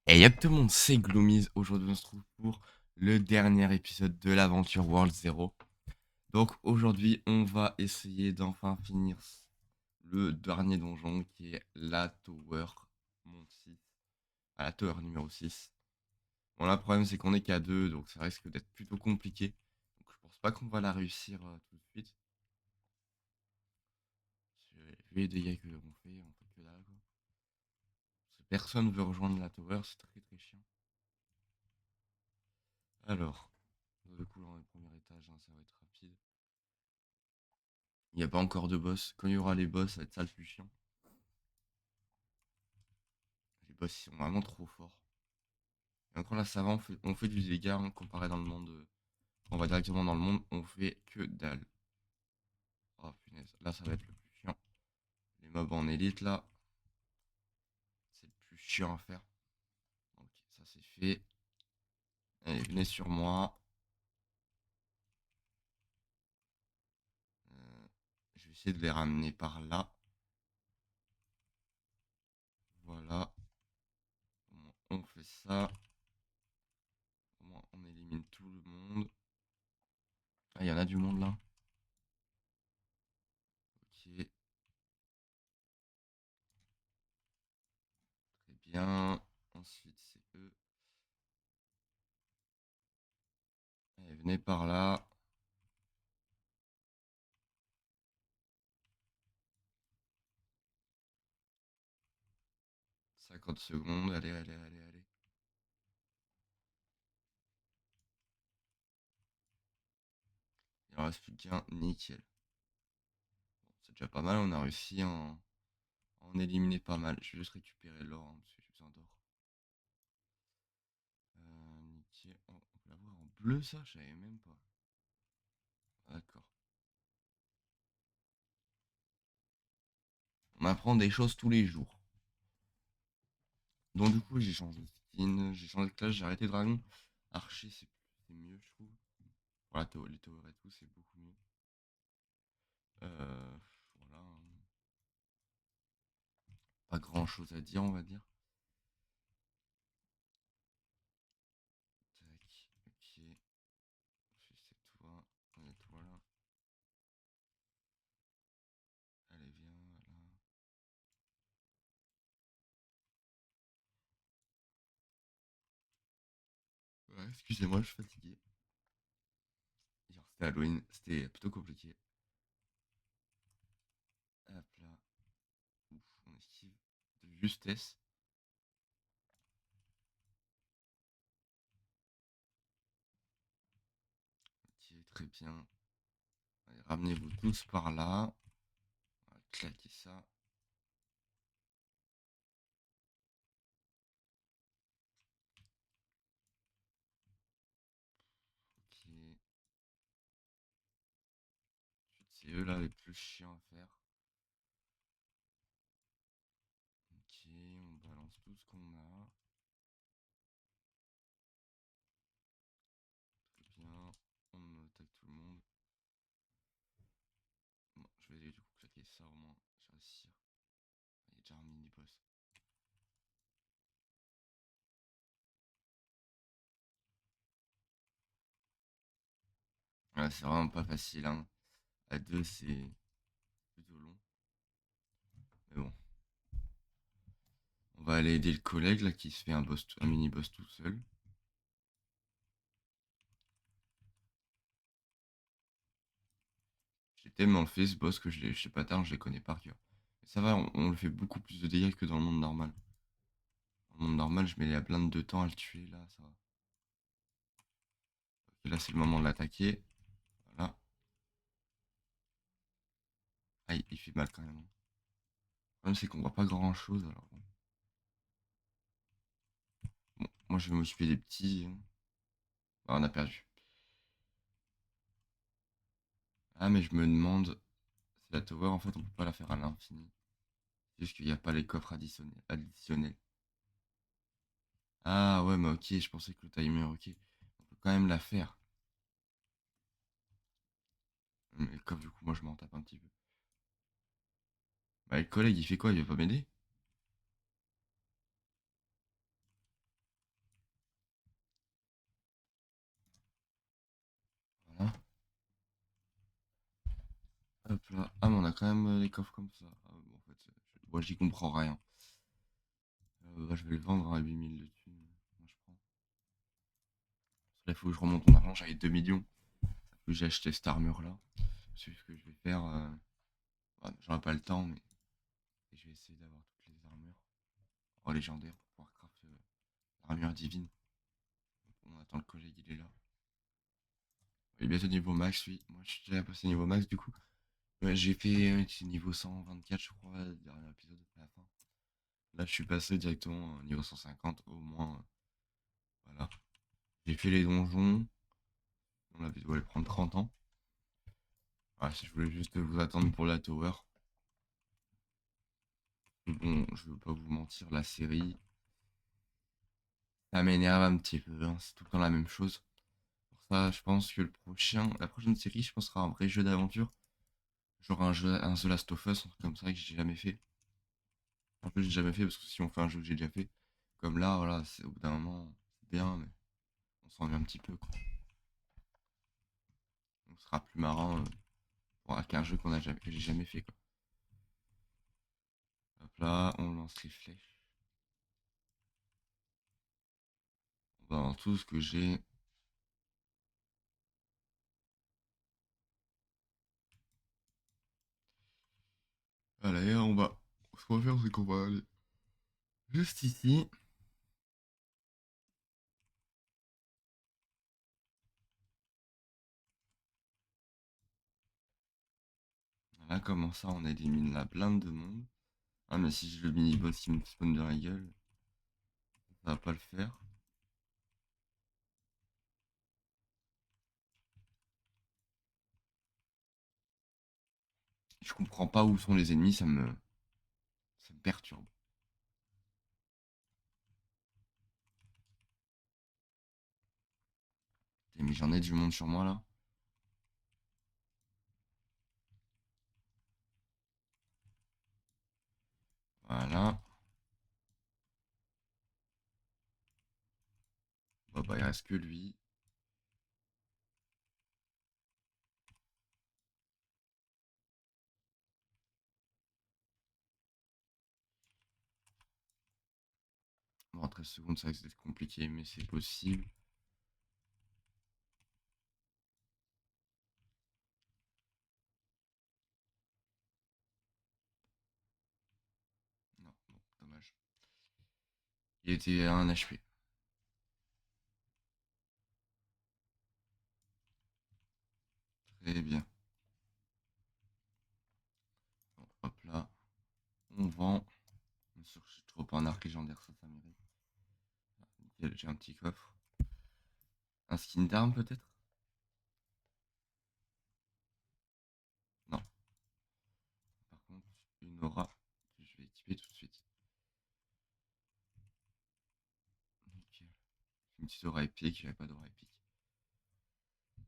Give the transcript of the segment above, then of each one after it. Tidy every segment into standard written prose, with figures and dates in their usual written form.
Et y'a tout le monde, c'est Gloomies. Aujourd'hui, on se trouve pour le dernier épisode de l'aventure World Zero. Donc aujourd'hui, on va essayer d'enfin finir le dernier donjon qui est la Tower Mont 6. À la Tower numéro 6. Bon, là, le problème, c'est qu'on est qu'à deux, donc ça risque d'être plutôt compliqué. Donc je pense pas qu'on va la réussir tout de suite. Vu les dégâts que on fait que dalle, quoi. Parce que personne veut rejoindre la Tower, c'est très très chiant. Alors, du coup, dans le premier étage, hein, ça va être rapide. Il n'y a pas encore de boss. Quand il y aura les boss, ça va être ça le plus chiant. Les boss, ils sont vraiment trop forts. Et encore là, ça va, on fait du dégât hein, comparé dans le monde. On va directement dans le monde, on fait que dalle. Oh punaise, là ça va être le plus chiant. Les mobs en élite là, c'est le plus chiant à faire. Donc ça c'est fait. Allez, venez sur moi. Euh, je vais essayer de les ramener par là. Voilà. On fait ça. On élimine tout le monde. Ah, il y en a du monde là. Ok, très bien. Ensuite, c'est eux. Allez, venez par là. 50 secondes. Allez, allez, allez, allez. Il en reste plus qu'un. Nickel. Bon, c'est déjà pas mal. On a réussi à en éliminer pas mal. Je vais juste récupérer l'or hein, parce que j'ai besoin d'or. Nickel. Oh, on peut l'avoir en bleu, ça? Je savais même pas. D'accord. On apprend des choses tous les jours. Donc, du coup, j'ai changé de skin. J'ai changé de classe. J'ai arrêté dragon. Archer, c'est mieux, je trouve. Voilà, les towers et tout, c'est beaucoup mieux. Voilà, hein. Pas grand chose à dire, on va dire. Tac, ok. C'est toi. Et toi là. Allez, viens là. Ouais, excusez-moi, je suis fatigué. Hier, c'était Halloween, c'était plutôt compliqué. Hop là. Ouf, on esquive de justesse. Ok, très bien. Allez, ramenez-vous tous par là. On va claquer ça. Ok. Ensuite, c'est eux là les plus chiants à faire. Ok, on balance tout ce qu'on a. Très bien. On attaque tout le monde. Bon, je vais du coup claquer ça au moins. Je vais réussir. Il y a déjà un mini-boss. Ouais, c'est vraiment pas facile, hein. À deux, c'est plutôt long. Mais bon. On va aller aider le collègue là qui se fait un mini-boss tout seul. J'ai tellement fait ce boss que je sais pas tard, je les connais par cœur. Mais ça va, on le fait beaucoup plus de dégâts que dans le monde normal. Dans le monde normal, je mets la blinde de temps à le tuer, là, ça va. Ok, là, c'est le moment de l'attaquer. Voilà. Ah, il fait mal quand même. Le problème, c'est qu'on voit pas grand-chose, alors bon. Bon, moi, je vais m'occuper des petits, hein. Ah, on a perdu. Ah, mais je me demande, c'est la tower, en fait, on peut pas la faire à l'infini. C'est juste qu'il n'y a pas les coffres additionnels. Ah, ouais, mais ok, je pensais que le timer, ok. On peut quand même la faire. Mais comme du coup, moi, je m'en tape un petit peu. Bah, le collègue, il fait quoi? Il veut pas m'aider? Hop là. Ah, mais on a quand même les coffres comme ça. Ah, bon, en fait, moi, j'y comprends rien. Bah, je vais le vendre à 8000 de thunes. Moi, je prends. Là, il faut que je remonte mon argent. J'avais 2 millions. Faut que j'ai acheté cette armure-là. C'est ce que je vais faire. Ouais, j'aurai pas le temps, mais je vais essayer d'avoir toutes les armures en légendaire pour pouvoir craft l'armure divine. On attend le collègue, il est là. Il est bientôt niveau max, lui. Moi, je suis déjà passé niveau max, du coup. Ouais, j'ai fait niveau 124, je crois, le dernier épisode à la fin. Là, je suis passé directement au niveau 150, au moins. Voilà. J'ai fait les donjons. La vidéo, elle prend 30 ans. Ah, si je voulais juste vous attendre pour la tower. Bon, je veux pas vous mentir, la série, ça m'énerve un petit peu, hein. C'est tout le temps la même chose. Pour ça, je pense que la prochaine série, je pense, sera un vrai jeu d'aventure. Genre un The Last of Us, un truc comme ça que j'ai jamais fait. En plus, j'ai jamais fait parce que si on fait un jeu que j'ai déjà fait, comme là, voilà, c'est au bout d'un moment, c'est bien, mais on s'ennuie un petit peu, quoi. Donc, ce sera plus marrant qu'un jeu que j'ai jamais fait, quoi. Hop là, on lance les flèches. On va dans tout ce que j'ai. Allez, on va. Ce qu'on va faire, c'est qu'on va aller juste ici. Là, comment ça, on élimine la blinde de monde. Ah, mais si j'ai le mini-boss qui me spawn dans la gueule, ça va pas le faire. Je comprends pas où sont les ennemis, ça me perturbe. Mais j'en ai du monde sur moi là. Voilà. Bah, il reste que lui. Bon, 13 secondes, ça risque d'être compliqué, mais c'est possible. Non, bon, dommage. Il était à 1 HP. Très bien. Bon, hop là. On vend. Bien sûr, je trouve pas un arc légendaire, ça mérite. Nickel, j'ai un petit coffre. Un skin d'arme peut-être. Non. Par contre, une aura que je vais équiper tout de suite. Nickel. Une petite aura épique, j'avais pas d'aura épique.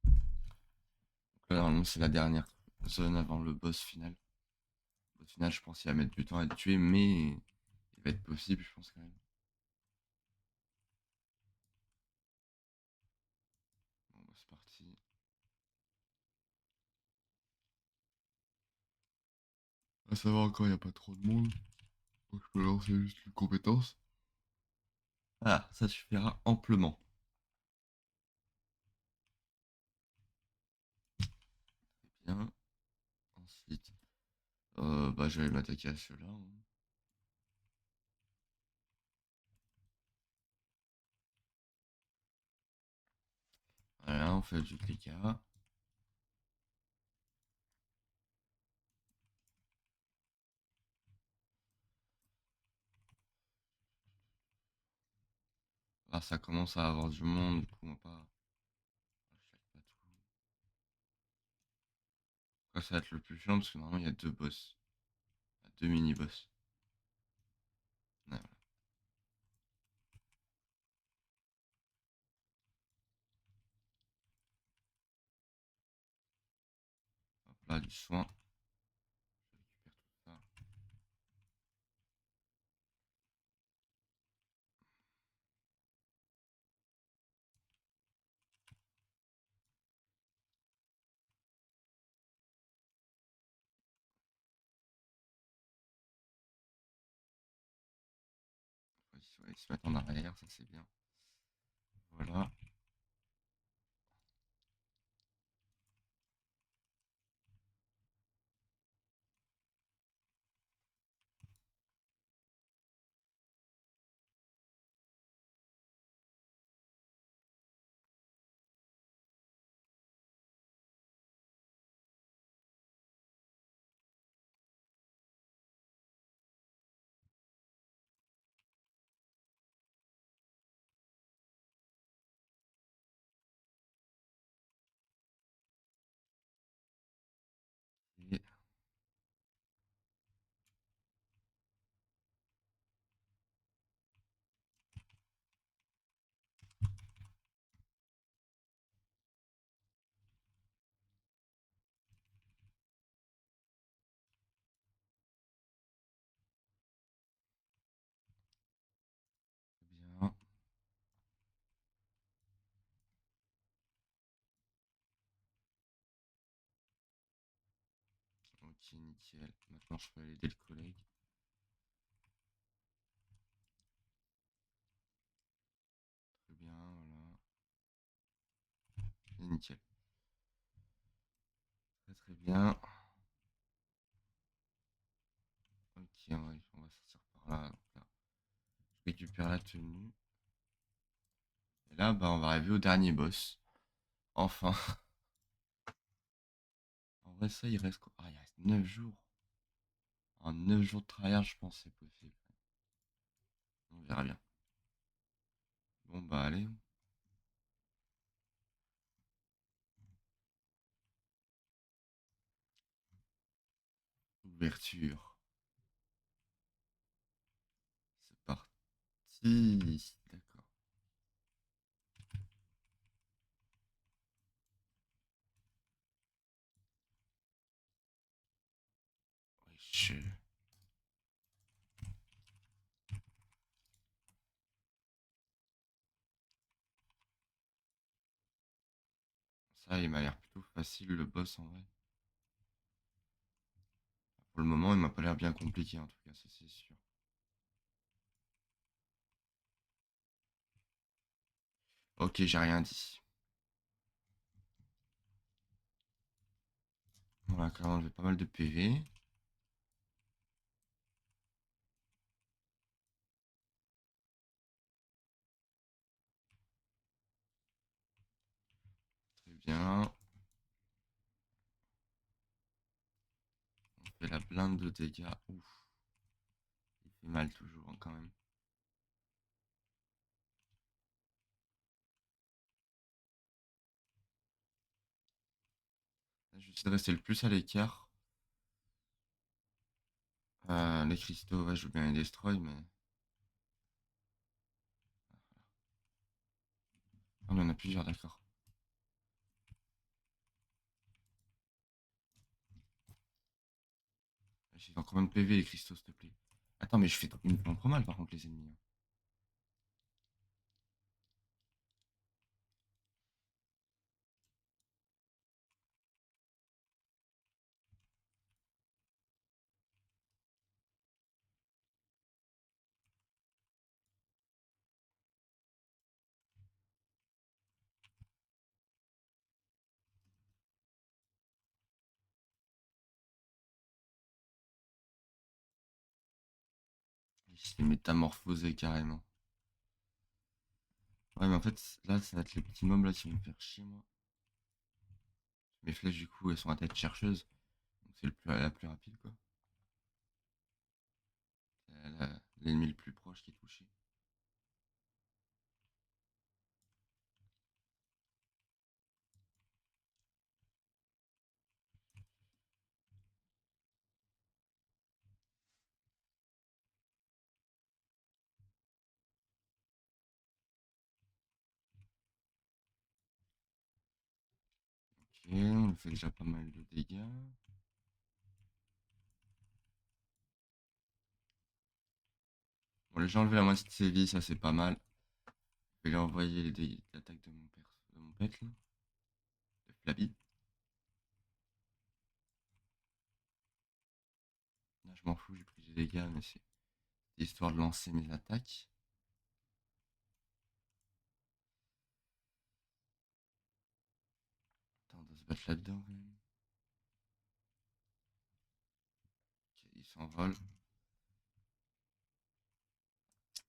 Donc là, normalement, c'est la dernière zone avant le boss final. Le boss final, je pense qu'il va mettre du temps à être tué, mais il va être possible, je pense quand même. Bon, bah, c'est parti. À savoir encore, il n'y a pas trop de monde. Donc je peux lancer juste une compétence. Ah, ça suffira amplement. Très bien. Ensuite, bah, je vais m'attaquer à ceux-là, hein. Voilà, on fait du dégât. Là, ça commence à avoir du monde, du coup, on va pas. Je check pas tout. Après, ça va être le plus chiant parce que normalement, il y a deux boss. Il y a deux mini-boss. Ouais, voilà. Hop là, du soin. Je récupère tout ça. Ouais, ils se mettent en arrière, ça c'est bien. Voilà. Et bien. Ok, nickel. Maintenant, je peux aller aider le collègue. Très bien, voilà. Et nickel. Très très bien. Ok, on va sortir par là. Donc là, je récupère la tenue. Et là, bah, on va arriver au dernier boss. Enfin. En vrai, ça, il reste quoi? Ah, il reste 9 jours. En 9 jours de travail, je pense que c'est possible. On verra bien. Bon, bah, allez. Ouverture. C'est parti. D'accord. Wesh. Ça, il m'a l'air plutôt facile, le boss, en vrai. Pour le moment, il m'a pas l'air bien compliqué, en tout cas, ça, c'est sûr. Ok, j'ai rien dit. Voilà, quand même, j'ai pas mal de PV. Très bien. On fait la blinde de dégâts. Ouf. Il fait mal toujours, hein, quand même. J'essaie de rester le plus à l'écart. Les cristaux, ouais, je veux bien les destroy, mais. Ah, mais il y en a plusieurs, d'accord. J'ai encore même PV, les cristaux, s'il te plaît. Attends, mais ils me font trop mal, par contre, les ennemis, hein. Il s'est métamorphosé carrément. Ouais, mais en fait, là, ça va être les petits mobs là qui vont me faire chier, moi. Mes flèches, du coup, elles sont à tête chercheuse. Donc, c'est la plus rapide, quoi. C'est l'ennemi le plus proche qui est touché. Ok, on fait déjà pas mal de dégâts. Bon, j'ai enlevé la moitié de ses vies, ça c'est pas mal. Je vais lui envoyer l'attaque de mon pet, là, de Flabby. Là, je m'en fous, j'ai pris des dégâts, mais c'est histoire de lancer mes attaques. se battre là-dedans quand même. Ok, il s'envole.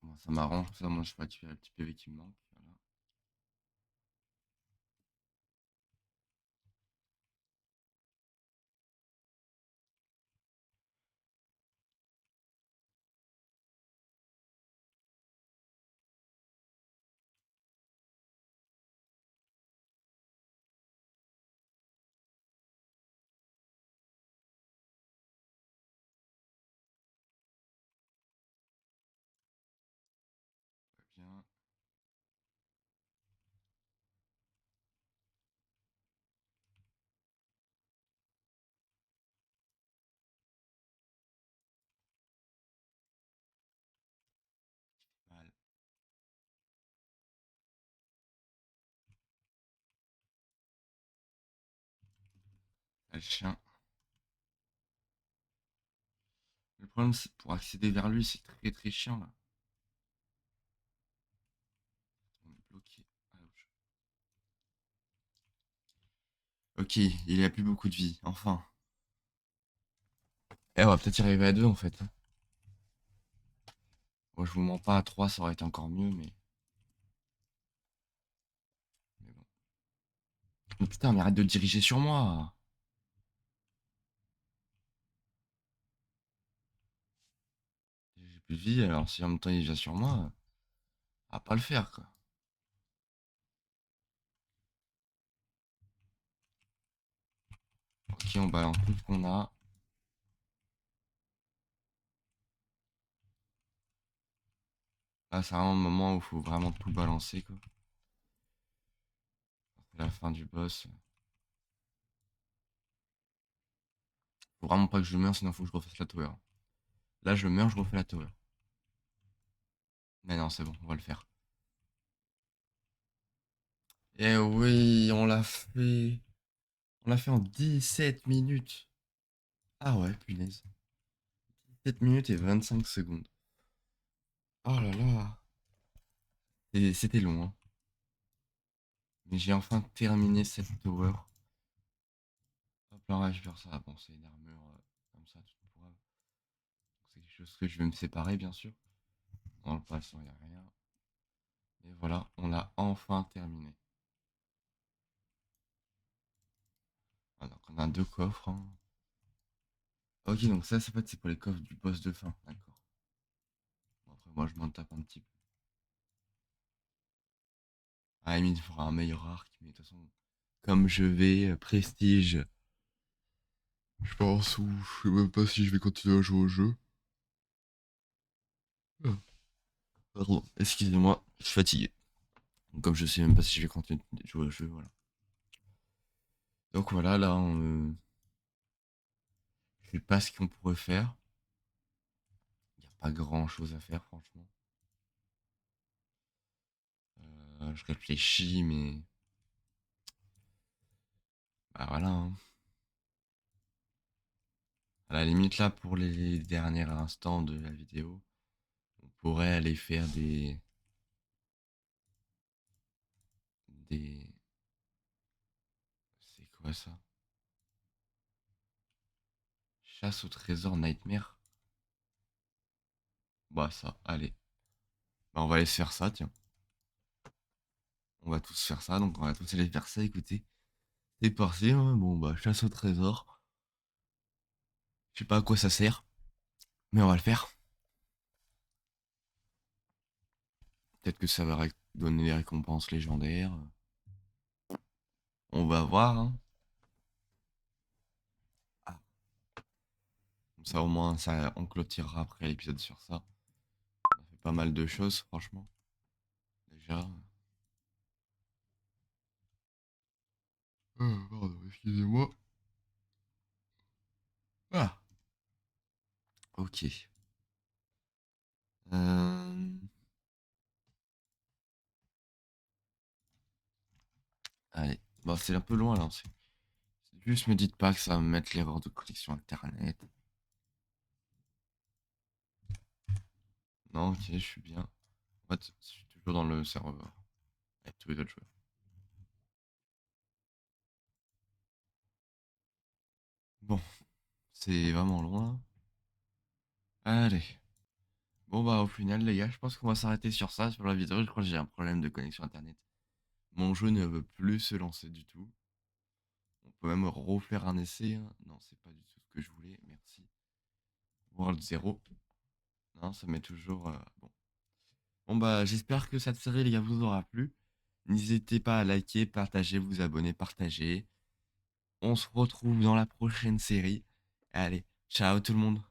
Bon, ça m'arrange, ça, moi je peux récupérer le petit PV qui me manque. Voilà. Très bien. Mal. Là, le chien. Le problème, c'est pour accéder vers lui, c'est très très chiant là. On est bloqué. Ouch. Ok, il a plus beaucoup de vie, enfin. Eh, on va peut-être y arriver à deux en fait. Moi, je vous mens pas, à 3 ça aurait été encore mieux, mais bon. Mais putain, mais arrête de diriger sur moi. J'ai plus de vie, alors si en même temps il vient sur moi, à pas le faire quoi. Ok, on balance tout ce qu'on a. Là, c'est vraiment le moment où il faut vraiment tout balancer quoi. C'est la fin du boss. Faut vraiment pas que je meure, sinon faut que je refasse la tower. Là, je meurs, je refais la tower. Mais non, c'est bon, on va le faire. Eh oui, on l'a fait. On l'a fait en 17 minutes. Ah ouais, punaise. 7 minutes et 25 secondes. Oh là là. Et c'était long, hein. Mais j'ai enfin terminé cette tower. Hop là, ouais, je vais faire ça. Bon, c'est une armure comme ça, toute pourrave. C'est quelque chose que je vais me séparer, bien sûr. Dans le passant, il n'y a rien. Et voilà, on l'a enfin terminé. Ah, donc on a deux coffres, hein. Ok, donc ça, en fait, c'est pour les coffres du boss de fin. D'accord. Bon, après, moi, je m'en tape un petit peu. Ah, il fera un meilleur arc, mais de toute façon, comme je vais prestige, je pense, ou je sais même pas si je vais continuer à jouer au jeu. Ah, pardon, excusez-moi, je suis fatigué. Comme je sais même pas si je vais continuer de jouer au jeu, voilà. Donc voilà, là, je sais pas ce qu'on pourrait faire. Il n'y a pas grand chose à faire, franchement. Je réfléchis, mais bah voilà, hein. À la limite, là, pour les derniers instants de la vidéo, on pourrait aller faire des... C'est quoi ça? Chasse au trésor Nightmare? Bah ça, allez. Bah on va aller se faire ça, tiens. On va tous faire ça, donc on va tous aller faire ça, écoutez. C'est parti, hein. Bon bah chasse au trésor. Je sais pas à quoi ça sert, mais on va le faire. Peut-être que ça va donner des récompenses légendaires. On va voir, hein. Ah, comme ça au moins ça, on clôturera après l'épisode sur ça. On a fait pas mal de choses, franchement. Déjà. Pardon, excusez-moi. Ah, ok. Euh, Allez. Bon, c'est un peu loin là. Juste me dites pas que ça va me mettre l'erreur de connexion internet. Non, ok, je suis bien. En fait, je suis toujours dans le serveur avec tous les autres joueurs. Bon, c'est vraiment loin. Allez. Bon bah au final les gars, je pense qu'on va s'arrêter sur ça, sur la vidéo. Je crois que j'ai un problème de connexion internet. Mon jeu ne veut plus se lancer du tout. On peut même refaire un essai, hein. Non, c'est pas du tout ce que je voulais. Merci. World 0. Non, ça met toujours. Bon. Bon bah j'espère que cette série les gars vous aura plu. N'hésitez pas à liker, partager, vous abonner, partager. On se retrouve dans la prochaine série. Allez, ciao tout le monde.